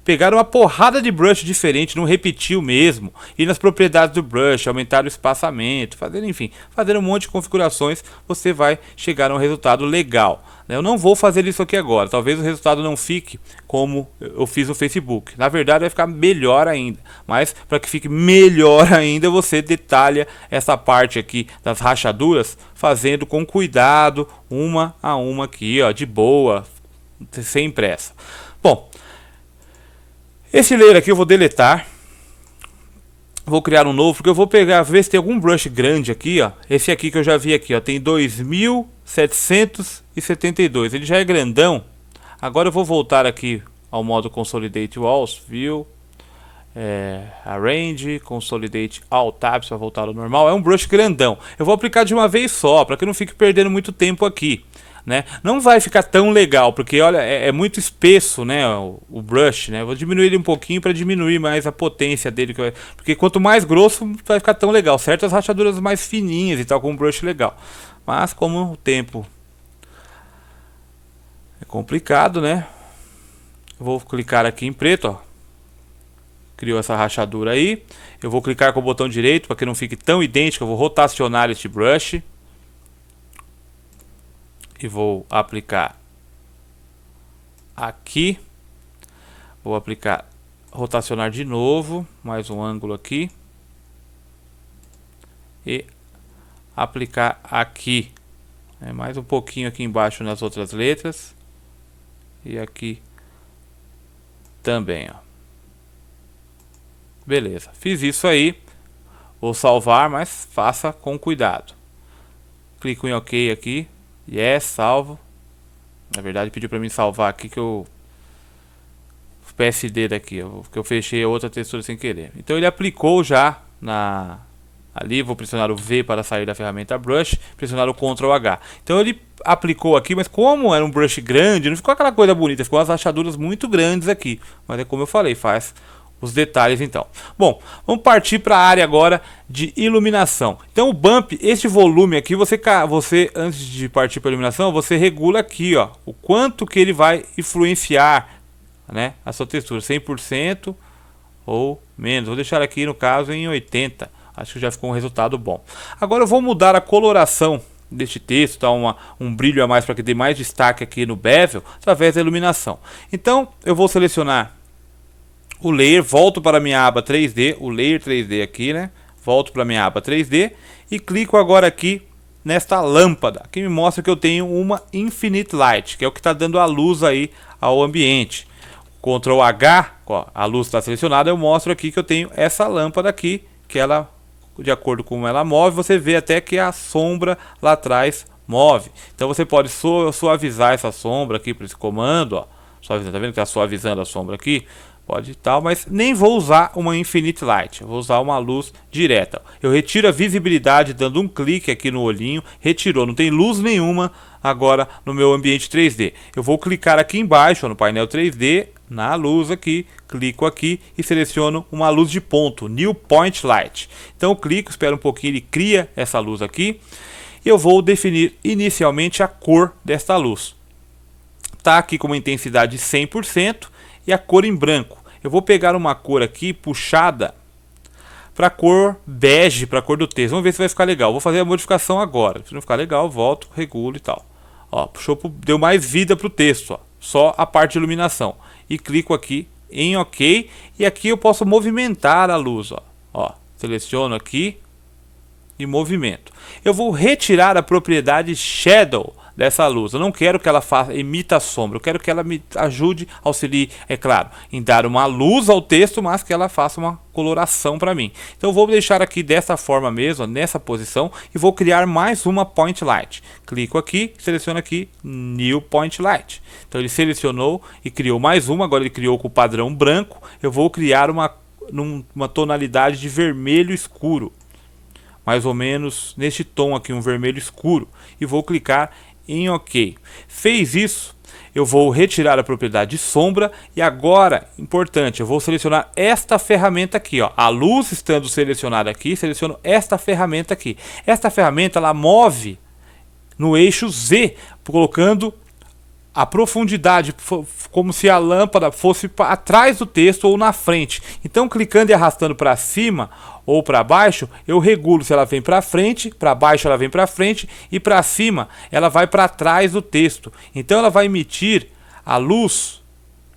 Pegar uma porrada de brush diferente, não repetir o mesmo. Ir nas propriedades do brush, aumentar o espaçamento, fazer um monte de configurações. Você vai chegar a um resultado legal. Eu não vou fazer isso aqui agora. Talvez o resultado não fique como eu fiz no Facebook. Na verdade vai ficar melhor ainda. Mas para que fique melhor ainda, você detalha essa parte aqui das rachaduras, fazendo com cuidado, uma a uma aqui, ó, de boa, sem pressa. Bom, esse layer aqui eu vou deletar. Vou criar um novo, porque eu vou ver se tem algum brush grande aqui, ó. Esse aqui que eu já vi aqui, ó, tem 2772. Ele já é grandão. Agora eu vou voltar aqui ao modo Consolidate Walls, View, Arrange, Consolidate All Tabs para voltar ao normal. É um brush grandão. Eu vou aplicar de uma vez só, para que eu não fique perdendo muito tempo aqui, né? Não vai ficar tão legal, porque olha, é muito espesso, né, o brush, né? Vou diminuir ele um pouquinho para diminuir mais a potência dele, porque quanto mais grosso vai ficar tão legal. Certas rachaduras mais fininhas e tal, com um brush legal. Mas como o tempo é complicado, né? Vou clicar aqui em preto, ó. Criou essa rachadura aí. Eu vou clicar com o botão direito para que não fique tão idêntico. Eu vou rotacionar este brush e vou aplicar aqui. Vou aplicar, rotacionar de novo, mais um ângulo aqui e aplicar aqui, mais um pouquinho aqui embaixo nas outras letras e aqui também, ó. Beleza, fiz isso aí. Vou salvar, mas faça com cuidado. Clico em OK aqui. Yes, salvo. Na verdade pediu para mim salvar aqui que eu PSD daqui, que eu fechei a outra textura sem querer. Então ele aplicou já ali, vou pressionar o V para sair da ferramenta Brush, pressionar o Ctrl H. Então ele aplicou aqui, mas como era um brush grande, não ficou aquela coisa bonita, ficou umas rachaduras muito grandes aqui. Mas é como eu falei, faz os detalhes então. Bom, vamos partir para a área agora de iluminação. Então o bump, este volume aqui, você antes de partir para a iluminação, você regula aqui, ó, o quanto que ele vai influenciar, né, a sua textura, 100% ou menos. Vou deixar aqui no caso em 80%. Acho que já ficou um resultado bom. Agora eu vou mudar a coloração deste texto, tá, um brilho a mais para que dê mais destaque aqui no bevel, através da iluminação. Então eu vou selecionar o layer, volto para a minha aba 3D, o layer 3D aqui, né? Volto para a minha aba 3D e clico agora aqui nesta lâmpada, que me mostra que eu tenho uma Infinite Light, que é o que está dando a luz aí ao ambiente. Ctrl H, ó, a luz está selecionada, eu mostro aqui que eu tenho essa lâmpada aqui, que ela, de acordo com como ela move, você vê até que a sombra lá atrás move. Então você pode suavizar essa sombra aqui por esse comando, ó. Suavizando, tá vendo que está suavizando a sombra aqui? Pode tal, mas nem vou usar uma Infinite Light, eu vou usar uma luz direta. Eu retiro a visibilidade dando um clique aqui no olhinho, retirou, não tem luz nenhuma agora no meu ambiente 3D. Eu vou clicar aqui embaixo, ó, no painel 3D, na luz aqui, clico aqui e seleciono uma luz de ponto, New Point Light. Então eu clico, espero um pouquinho, ele cria essa luz aqui. E eu vou definir inicialmente a cor desta luz. Está aqui com uma intensidade de 100%. E a cor em branco. Eu vou pegar uma cor aqui puxada para a cor bege, para a cor do texto. Vamos ver se vai ficar legal. Vou fazer a modificação agora. Se não ficar legal, volto, regulo e tal. Ó, puxou, deu mais vida para o texto. Ó. Só a parte de iluminação. E clico aqui em OK. E aqui eu posso movimentar a luz. Ó, seleciono aqui e movimento. Eu vou retirar a propriedade Shadow dessa luz. Eu não quero que ela emita sombra, eu quero que ela me ajude, auxilie, é claro, em dar uma luz ao texto, mas que ela faça uma coloração para mim. Então eu vou deixar aqui dessa forma mesmo, nessa posição, e vou criar mais uma Point Light. Clico aqui, seleciono aqui New Point Light. Então ele selecionou e criou mais uma, agora ele criou com o padrão branco. Eu vou criar uma tonalidade de vermelho escuro, mais ou menos neste tom aqui, um vermelho escuro, e vou clicar em OK. Fez isso, eu vou retirar a propriedade de sombra e agora, importante, eu vou selecionar esta ferramenta aqui, ó. A luz estando selecionada aqui, seleciono esta ferramenta aqui. Esta ferramenta ela move no eixo Z, colocando a profundidade como se a lâmpada fosse atrás do texto ou na frente. Então, clicando e arrastando para cima ou para baixo, eu regulo se ela vem para frente, para baixo ela vem para frente e para cima ela vai para trás do texto. Então, ela vai emitir a luz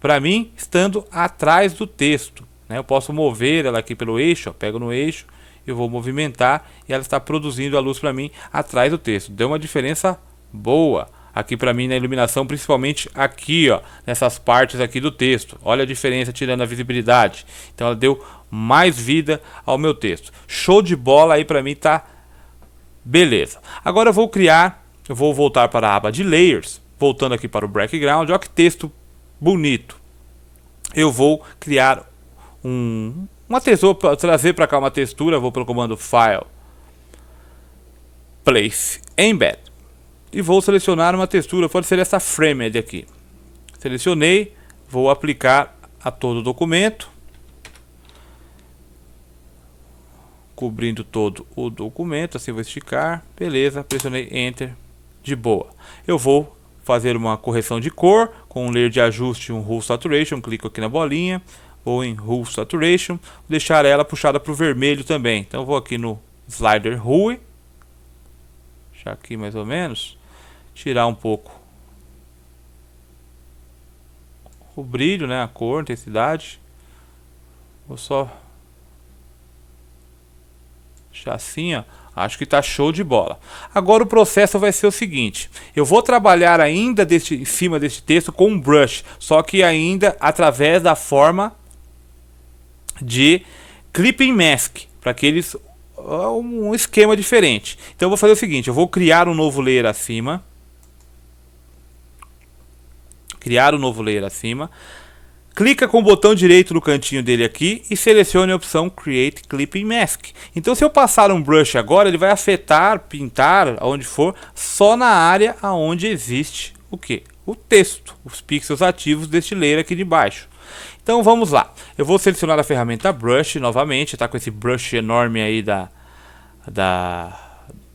para mim estando atrás do texto, né? Eu posso mover ela aqui pelo eixo, ó, pego no eixo, eu vou movimentar e ela está produzindo a luz para mim atrás do texto. Deu uma diferença boa aqui para mim na iluminação, principalmente aqui, ó, nessas partes aqui do texto. Olha a diferença tirando a visibilidade. Então ela deu mais vida ao meu texto. Show de bola, aí para mim tá beleza. Agora eu vou voltar para a aba de Layers, voltando aqui para o Background. Olha que texto bonito. Eu vou criar uma textura, para trazer para cá uma textura, vou pelo comando File, Place, Embed. E vou selecionar uma textura, pode ser essa Framed aqui. Selecionei, vou aplicar a todo o documento, cobrindo todo o documento, assim vou esticar, beleza, pressionei Enter, de boa. Eu vou fazer uma correção de cor, com um layer de ajuste, um Hue Saturation, clico aqui na bolinha, vou em Hue Saturation, vou deixar ela puxada para o vermelho também. Então vou aqui no Slider Hue, deixar aqui mais ou menos, tirar um pouco o brilho, né, a cor, a intensidade. Vou só deixar assim, ó. Acho que tá show de bola. Agora o processo vai ser o seguinte: eu vou trabalhar ainda em cima deste texto com um brush, só que ainda através da forma de Clipping Mask, para aqueles um esquema diferente. Então eu vou fazer o seguinte: eu vou criar um novo layer acima. Clica com o botão direito no cantinho dele aqui e selecione a opção Create Clipping Mask. Então se eu passar um brush agora, ele vai afetar, pintar, aonde for, só na área aonde existe o que? O texto, os pixels ativos deste layer aqui de baixo. Então vamos lá. Eu vou selecionar a ferramenta Brush novamente, tá com esse brush enorme aí da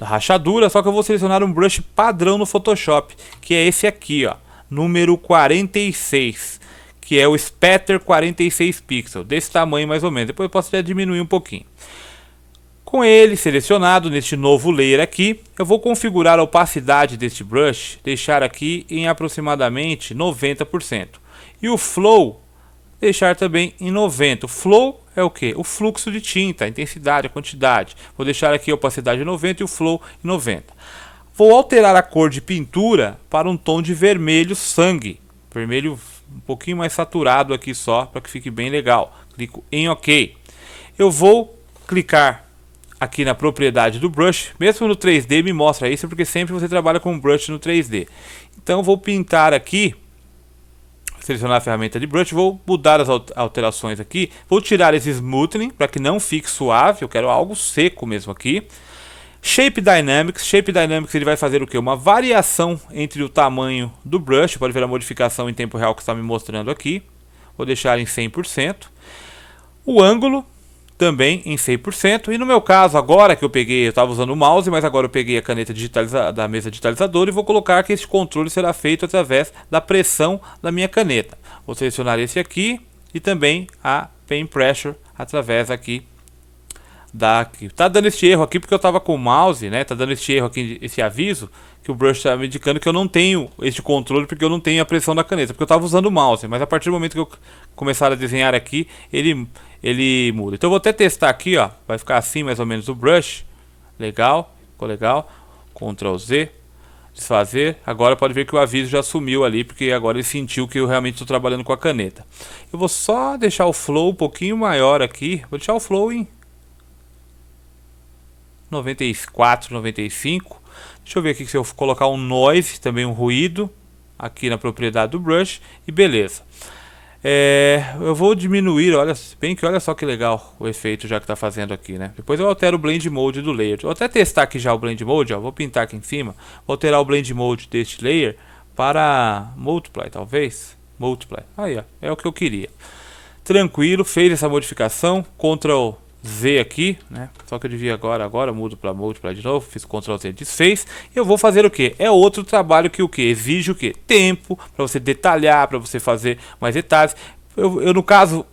rachadura, só que eu vou selecionar um brush padrão no Photoshop, que é esse aqui, ó, número 46. Que é o Spatter 46 pixels, desse tamanho mais ou menos. Depois eu posso até diminuir um pouquinho. Com ele selecionado neste novo layer aqui, eu vou configurar a opacidade deste brush, deixar aqui em aproximadamente 90%. E o Flow, deixar também em 90%. O Flow é o que? O fluxo de tinta, a intensidade, a quantidade. Vou deixar aqui a opacidade em 90% e o Flow em 90%. Vou alterar a cor de pintura para um tom de vermelho sangue. Vermelho um pouquinho mais saturado aqui só, para que fique bem legal. Clico em OK. Eu vou clicar aqui na propriedade do brush. Mesmo no 3D me mostra isso, porque sempre você trabalha com brush no 3D. Então vou pintar aqui, selecionar a ferramenta de brush, vou mudar as alterações aqui. Vou tirar esse smoothing para que não fique suave, eu quero algo seco mesmo aqui. Shape Dynamics ele vai fazer o que? Uma variação entre o tamanho do brush, pode ver a modificação em tempo real que está me mostrando aqui. Vou deixar em 100%. O ângulo também em 100%. E no meu caso agora que eu estava usando o mouse, mas agora eu peguei a caneta da mesa digitalizadora e vou colocar que esse controle será feito através da pressão da minha caneta. Vou selecionar esse aqui e também a Pen Pressure através aqui. Tá dando este erro aqui porque eu tava com o mouse, né? Tá dando este erro aqui, esse aviso que o brush está me indicando que eu não tenho este controle porque eu não tenho a pressão da caneta, porque eu tava usando o mouse, mas a partir do momento que eu começar a desenhar aqui, ele muda. Então eu vou até testar aqui, ó, vai ficar assim mais ou menos o brush. Legal, ficou legal. Ctrl Z, desfazer. Agora pode ver que o aviso já sumiu ali, porque agora ele sentiu que eu realmente estou trabalhando com a caneta. Eu vou só deixar o flow um pouquinho maior aqui, vou deixar o flow em 94, 95. Deixa eu ver aqui se eu colocar um noise, também um ruído, aqui na propriedade do brush, e beleza. Eu vou diminuir, olha só que legal o efeito já que está fazendo aqui, né? Depois eu altero o Blend Mode do layer. Vou até testar aqui já o Blend Mode, ó. Vou pintar aqui em cima, vou alterar o Blend Mode deste layer para Multiply, talvez. Multiply, aí ó, é o que eu queria. Tranquilo, fez essa modificação, Ctrl Z aqui, né? Só que eu devia agora mudo para Multiply de novo, fiz Ctrl Z, desfez. Eu vou fazer o que? É outro trabalho que o que? Exige o que? Tempo, para você detalhar, para você fazer mais detalhes. Eu no caso,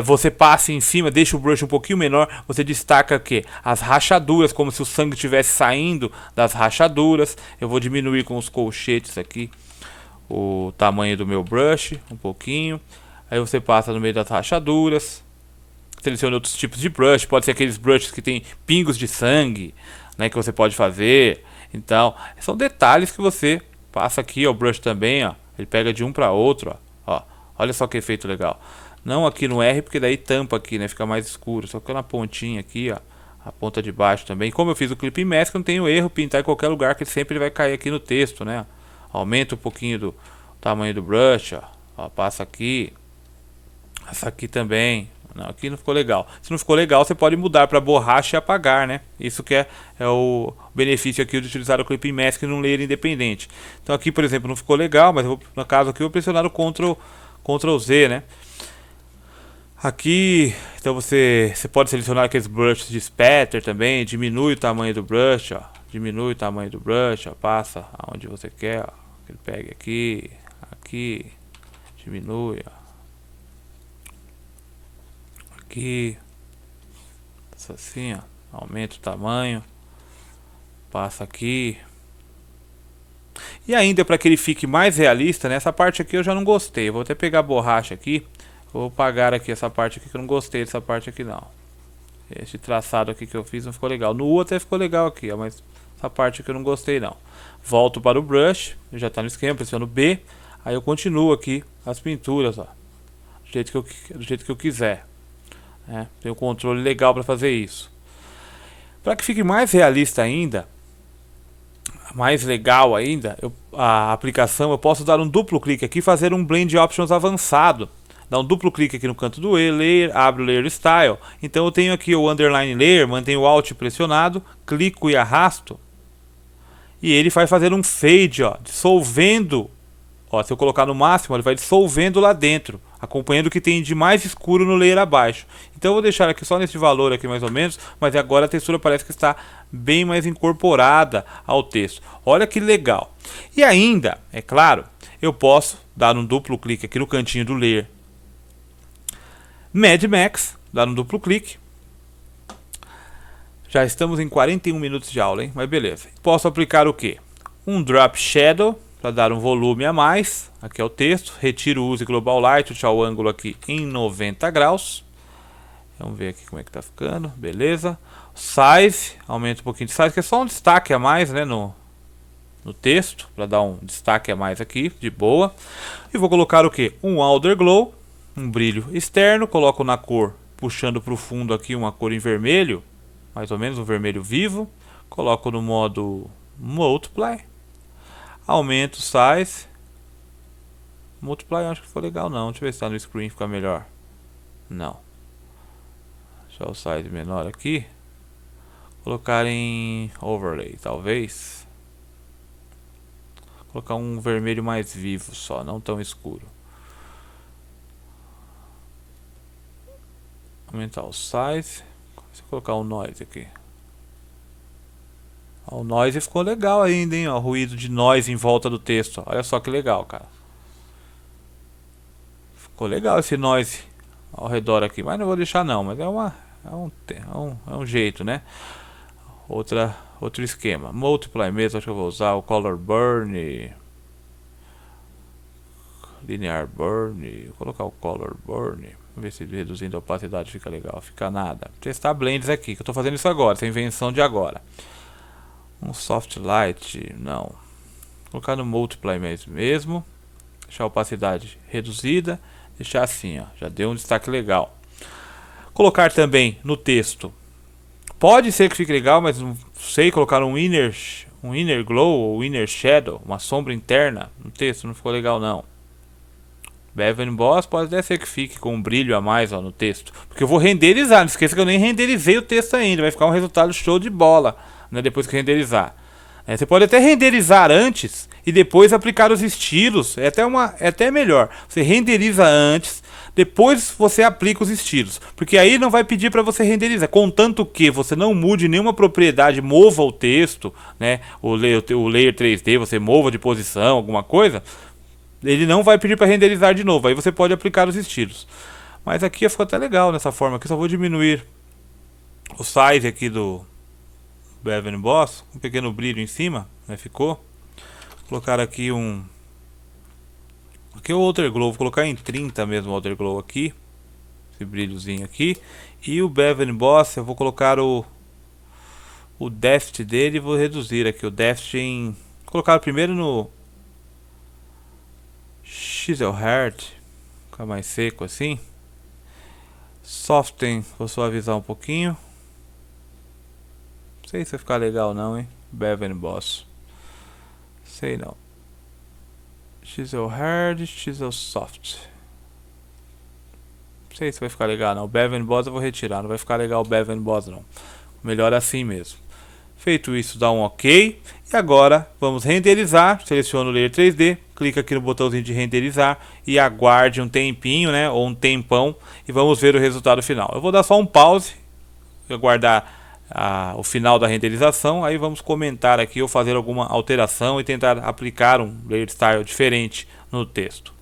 você passa em cima, deixa o brush um pouquinho menor, você destaca o que? As rachaduras, como se o sangue estivesse saindo das rachaduras. Eu vou diminuir com os colchetes aqui o tamanho do meu brush, um pouquinho. Aí você passa no meio das rachaduras. Selecione outros tipos de brush, pode ser aqueles brushes que tem pingos de sangue, né, que você pode fazer. Então, são detalhes que você passa aqui, ó, o brush também, ó, ele pega de um para outro, ó, olha só que efeito legal. Não aqui no R, porque daí tampa aqui, né, fica mais escuro, só que na pontinha aqui, ó, a ponta de baixo também. Como eu fiz o Clipping Mask, não tenho erro, pintar em qualquer lugar que sempre ele vai cair aqui no texto, né. Aumenta um pouquinho do tamanho do brush, ó, passa aqui. Essa aqui também. Não, aqui não ficou legal. Se não ficou legal, você pode mudar para borracha e apagar, né? Isso que é o benefício aqui de utilizar o Clipping Mask num layer independente. Então aqui, por exemplo, não ficou legal, mas no caso aqui eu vou pressionar o Ctrl Z, né? Aqui, então você pode selecionar aqueles brushes de spatter também, diminui o tamanho do brush, ó. Diminui o tamanho do brush, ó, passa aonde você quer, ó. Ele pega aqui, aqui, diminui, ó. Aqui, assim, ó, aumenta o tamanho, passa aqui. E ainda para que ele fique mais realista, nessa parte aqui eu já não gostei. Eu vou até pegar a borracha aqui, vou apagar aqui essa parte aqui que eu não gostei dessa parte aqui não. Esse traçado aqui que eu fiz não ficou legal. No U até ficou legal aqui, ó, mas essa parte aqui eu não gostei não. Volto para o brush, já está no esquema, pressiono B, aí eu continuo aqui as pinturas, ó, do jeito que eu quiser. Tem um controle legal para fazer isso. Para que fique mais realista ainda, mais legal ainda, a aplicação, eu posso dar um duplo clique aqui e fazer um Blend Options avançado. Dá um duplo clique aqui no canto do Layer, abre o Layer Style. Então eu tenho aqui o Underline Layer, mantenho o Alt pressionado, clico e arrasto. E ele vai fazer um fade, ó, dissolvendo. Ó, se eu colocar no máximo, ele vai dissolvendo lá dentro, acompanhando o que tem de mais escuro no layer abaixo. Então eu vou deixar aqui só nesse valor aqui mais ou menos, mas agora a textura parece que está bem mais incorporada ao texto. Olha que legal. E ainda, é claro, eu posso dar um duplo clique aqui no cantinho do layer Mad Max, dar um duplo clique. Já estamos em 41 minutos de aula, hein? Mas beleza. Posso aplicar o que? Um Drop Shadow, para dar um volume a mais. Aqui é o texto. Retiro o Use Global Light, deixar o ângulo aqui em 90 graus. Vamos ver aqui como é que tá ficando. Beleza. Size, aumenta um pouquinho de size, que é só um destaque a mais, né, no texto, para dar um destaque a mais aqui, de boa. E vou colocar o que? Um Outer Glow, um brilho externo. Coloco na cor, puxando para o fundo aqui uma cor em vermelho, mais ou menos um vermelho vivo. Coloco no modo Multiply. Aumento o size. Multiply acho que ficou legal não. Deixa eu ver se tá no screen fica melhor. Não. Deixar o size menor aqui. Colocar em overlay, talvez. Colocar um vermelho mais vivo só, não tão escuro. Aumentar o size. Deixa eu colocar um noise aqui. O noise ficou legal ainda, hein? Ó, ruído de noise em volta do texto. Olha só que legal, cara. Ficou legal esse noise ao redor aqui. Mas não vou deixar não. Mas é um jeito, né? Outro esquema. Multiply mesmo, acho que eu vou usar o Color Burn. Linear Burn. Vou colocar o Color Burn. Vamos ver se reduzindo a opacidade fica legal. Fica nada. Testar blends aqui, que eu tô fazendo isso agora. Essa invenção de agora. Um Soft Light, não. Vou colocar no Multiply mesmo. Deixar a opacidade reduzida. Deixar assim, ó. Já deu um destaque legal. Colocar também no texto. Pode ser que fique legal, mas não sei. Colocar um Inner Glow ou Inner Shadow. Uma sombra interna no texto. Não ficou legal não. Bevel Emboss pode até ser que fique com um brilho a mais, ó, no texto. Porque eu vou renderizar. Não esqueça que eu nem renderizei o texto ainda. Vai ficar um resultado show de bola, né, depois que renderizar. Você pode até renderizar antes e depois aplicar os estilos. É até melhor. Você renderiza antes, depois você aplica os estilos. Porque aí não vai pedir para você renderizar. Contanto que você não mude nenhuma propriedade, mova o texto, né? O layer 3D, você mova de posição, alguma coisa. Ele não vai pedir para renderizar de novo. Aí você pode aplicar os estilos. Mas aqui ficou até legal nessa forma. Aqui só vou diminuir o size aqui do Bevel Emboss, um pequeno brilho em cima, né, ficou. Vou colocar aqui aqui é o Outer Glow, vou colocar em 30 mesmo o Outer Glow aqui, esse brilhozinho aqui. E o Bevel Emboss, eu vou colocar o depth dele e vou reduzir aqui o depth em... Vou colocar primeiro no Chisel Hard, ficar mais seco assim. Soften, vou suavizar um pouquinho. Não sei se vai ficar legal não, hein? Bevel Emboss. Sei não. Chisel Hard, Chisel Soft. sei se vai ficar legal não. O Bevel Boss eu vou retirar, não vai ficar legal o Bevel Boss não. Melhor assim mesmo. Feito isso, dá um OK. E agora vamos renderizar. Seleciono o Layer 3D, clica aqui no botãozinho de renderizar e aguarde um tempinho, né, ou um tempão, e vamos ver o resultado final. Eu vou dar só um pause, aguardar o final da renderização, aí vamos comentar aqui ou fazer alguma alteração e tentar aplicar um layer style diferente no texto.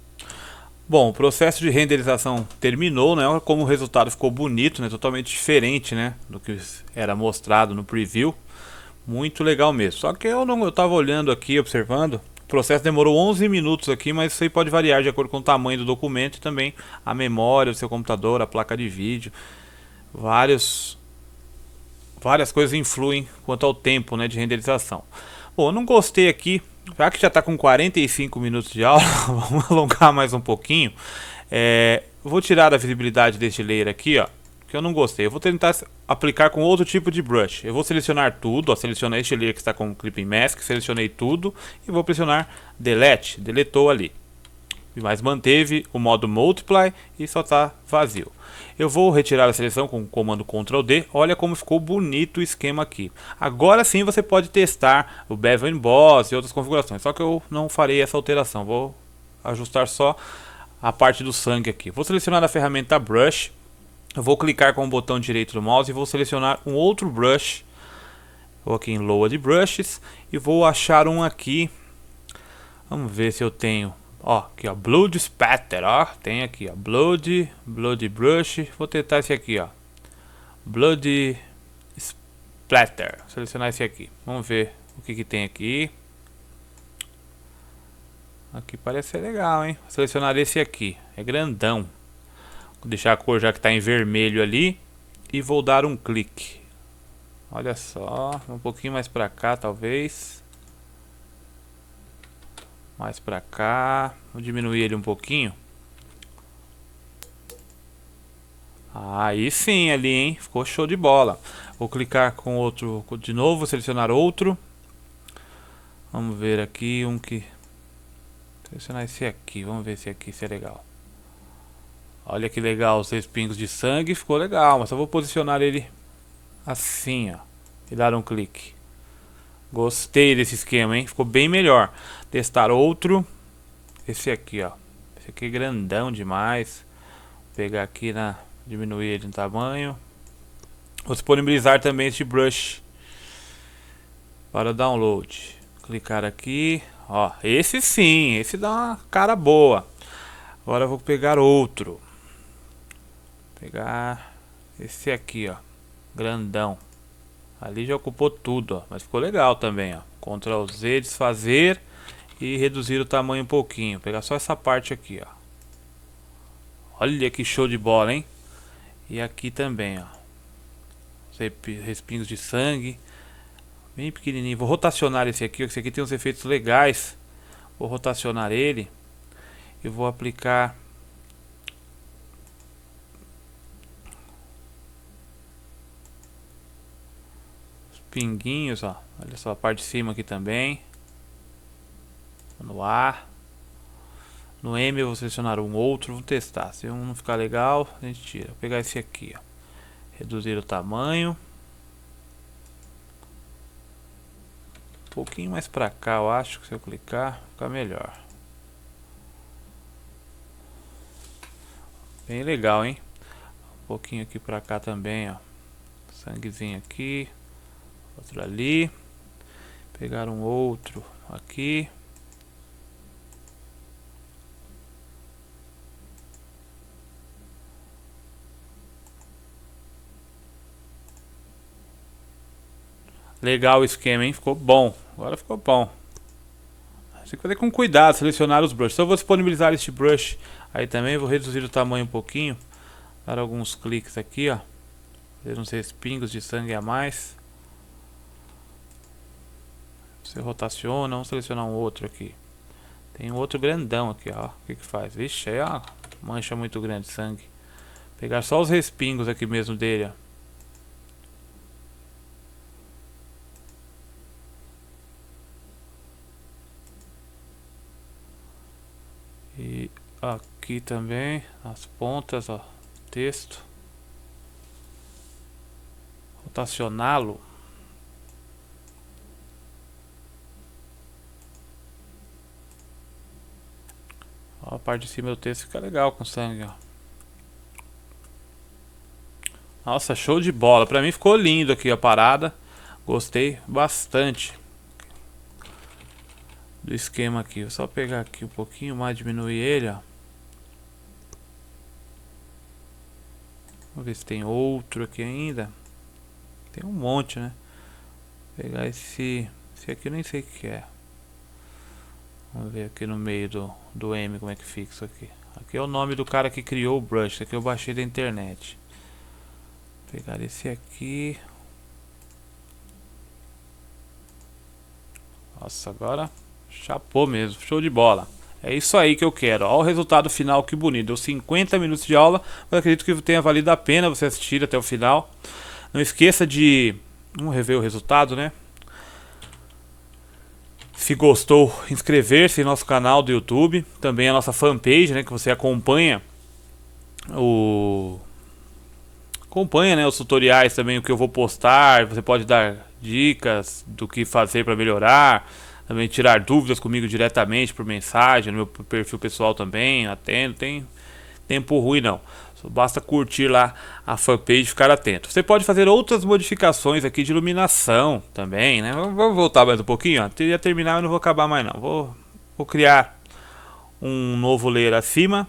Bom, o processo de renderização terminou, né? Como o resultado ficou bonito, né? Totalmente diferente, né, do que era mostrado no preview. Muito legal mesmo. Só que eu estava olhando aqui, observando. O processo demorou 11 minutos aqui, mas isso aí pode variar de acordo com o tamanho do documento e também a memória do seu computador, a placa de vídeo. Várias coisas influem quanto ao tempo, né, de renderização. Bom, eu não gostei aqui. Já que já está com 45 minutos de aula, vamos alongar mais um pouquinho. Vou tirar a visibilidade deste layer aqui, ó, que eu não gostei. Eu vou tentar aplicar com outro tipo de brush. Eu vou selecionar tudo, ó, selecionar este layer que está com Clipping Mask, selecionei tudo e vou pressionar Delete, deletou ali. Mas manteve o modo Multiply e só está vazio. Eu vou retirar a seleção com o comando Ctrl D. Olha como ficou bonito o esquema aqui. Agora sim você pode testar o Bevel Emboss e outras configurações. Só que eu não farei essa alteração. Vou ajustar só a parte do sangue aqui. Vou selecionar a ferramenta Brush. Eu vou clicar com o botão direito do mouse e vou selecionar um outro brush. Vou aqui em Load Brushes e vou achar um aqui. Vamos ver se eu tenho. Ó, aqui ó, Blood Spatter, ó, tem aqui ó, Blood Brush, vou tentar esse aqui ó, Blood Splatter, selecionar esse aqui, vamos ver o que tem aqui. Aqui parece ser legal, hein, vou selecionar esse aqui, é grandão, vou deixar a cor já que está em vermelho ali, e vou dar um clique, olha só, um pouquinho mais pra cá talvez. Mais pra cá, vou diminuir ele um pouquinho. Aí sim, ali, hein? Ficou show de bola. Vou clicar com outro, de novo, selecionar outro. Vamos ver aqui um que... Selecionar esse aqui, vamos ver esse aqui se é legal. Olha que legal, os 6 pingos de sangue, ficou legal. Mas só vou posicionar ele assim, ó. E dar um clique. Gostei desse esquema, hein? Ficou bem melhor. Testar outro. Esse aqui, ó. Esse aqui é grandão demais. Vou pegar aqui diminuir ele no tamanho. Vou disponibilizar também este brush para download. Clicar aqui. Ó, esse sim. Esse dá uma cara boa. Agora eu vou pegar outro. Vou pegar esse aqui, ó. Grandão. Ali já ocupou tudo, ó, mas ficou legal também, ó. Ctrl Z, desfazer e reduzir o tamanho um pouquinho. Pegar só essa parte aqui, ó. Olha que show de bola, hein? E aqui também, ó. Respingos de sangue. Bem pequenininho. Vou rotacionar esse aqui, ó. Esse aqui tem uns efeitos legais. Vou rotacionar ele. E vou aplicar... pinguinhos, ó. Olha só a parte de cima aqui também. No A. No M eu vou selecionar um outro. Vou testar. Se um não ficar legal, a gente tira. Vou pegar esse aqui, ó. Reduzir o tamanho. Um pouquinho mais pra cá, eu acho que se eu clicar, fica melhor. Bem legal, hein? Um pouquinho aqui pra cá também, ó. Sanguezinho aqui. Outro ali. Pegar um outro aqui. Legal o esquema, hein? Ficou bom. Agora ficou bom. Tem que fazer com cuidado, selecionar os brushes. Então eu vou disponibilizar este brush aí também. Vou reduzir o tamanho um pouquinho. Dar alguns cliques aqui, ó. Fazer uns respingos de sangue a mais. Você rotaciona, vamos selecionar um outro aqui. Tem um outro grandão aqui, ó. O que que faz? Vixe, aí ó, mancha muito grande de sangue. Pegar só os respingos aqui mesmo dele, ó. E aqui também, as pontas, ó. texto. Rotacioná-lo. Ó, a parte de cima do texto fica legal com sangue, ó. Nossa, show de bola. Pra mim ficou lindo aqui a parada. Gostei bastante do esquema aqui. Vou só pegar aqui um pouquinho mais, diminuir ele, ó. Vamos ver se tem outro aqui ainda. Tem um monte, né? Vou pegar esse aqui eu nem sei o que é. Vamos ver aqui no meio do M como é que fica isso aqui. Aqui é o nome do cara que criou o brush. Isso aqui eu baixei da internet. Vou pegar esse aqui. Nossa, agora chapou mesmo, show de bola. É isso aí que eu quero. Olha o resultado final, que bonito. Deu 50 minutos de aula, mas acredito que tenha valido a pena você assistir até o final. Não esqueça de... Vamos rever o resultado, né? Se gostou, inscrever-se em nosso canal do YouTube. Também a nossa fanpage, né? Que você acompanha né, os tutoriais também, o que eu vou postar. Você pode dar dicas do que fazer para melhorar. Também tirar dúvidas comigo diretamente por mensagem, no meu perfil pessoal também, atendo, tem tempo ruim não. Só basta curtir lá a fanpage e ficar atento. Você pode fazer outras modificações aqui de iluminação também, né? Vamos voltar mais um pouquinho, ó. Ia terminar, eu não vou acabar mais não. Vou criar um novo layer acima.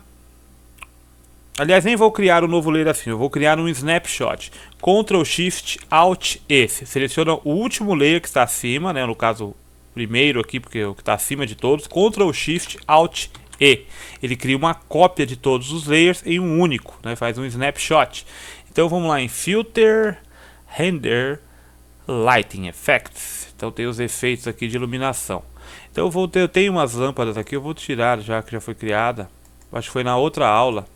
Aliás, nem vou criar um novo layer acima, eu vou criar um snapshot. Ctrl Shift Alt E. Seleciona o último layer que está acima, né? No caso, primeiro aqui, porque é o que está acima de todos. Ctrl Shift Alt E. Ele cria uma cópia de todos os layers em um único, né? Faz um snapshot. Então vamos lá em Filter, Render, Lighting Effects. Então tem os efeitos aqui de iluminação. Então eu tenho umas lâmpadas aqui, eu vou tirar já que já foi criada. Acho que foi na outra aula.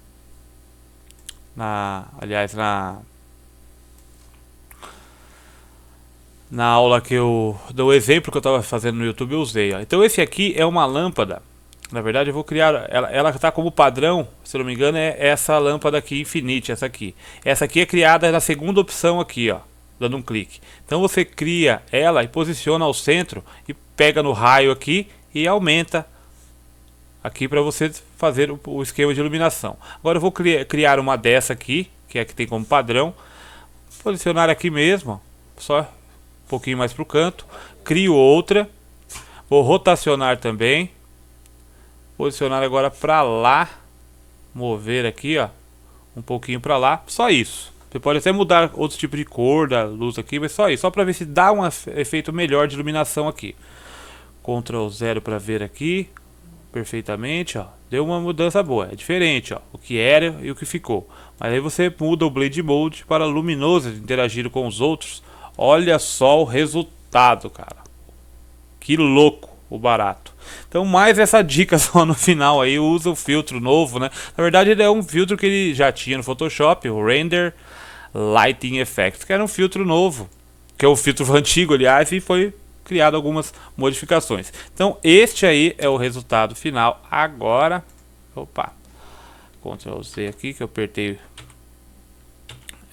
Aliás, na aula que eu do exemplo que eu estava fazendo no YouTube, eu usei, ó. Então esse aqui é uma lâmpada. Na verdade eu vou criar, ela está como padrão, se não me engano, é essa lâmpada aqui, Infinite, essa aqui. Essa aqui é criada na segunda opção aqui, ó, dando um clique. Então você cria ela e posiciona ao centro e pega no raio aqui e aumenta aqui para você fazer o esquema de iluminação. Agora eu vou criar uma dessa aqui, que é a que tem como padrão. Posicionar aqui mesmo, só um pouquinho mais para o canto. Crio outra. Vou rotacionar também. Posicionar agora para lá. Mover aqui, ó, um pouquinho para lá. Só isso. Você pode até mudar outro tipo de cor da luz aqui, mas só isso. Só para ver se dá um efeito melhor de iluminação aqui. Ctrl 0 para ver aqui. Perfeitamente, ó. Deu uma mudança boa. É diferente, ó, o que era e o que ficou. Mas aí você muda o Blade Mode para luminoso, interagir com os outros. Olha só o resultado, cara. Que louco o barato. Então mais essa dica só no final aí. Usa o filtro novo, né? Na verdade ele é um filtro que ele já tinha no Photoshop, o Render Lighting Effects, que era um filtro novo, que é o filtro antigo, aliás, e foi criado algumas modificações. Então este aí é o resultado final. Agora, opa, Ctrl Z aqui que eu apertei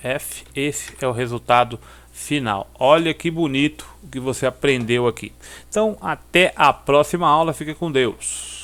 F. Esse é o resultado final. Olha que bonito o que você aprendeu aqui. Então até a próxima aula. Fica com Deus.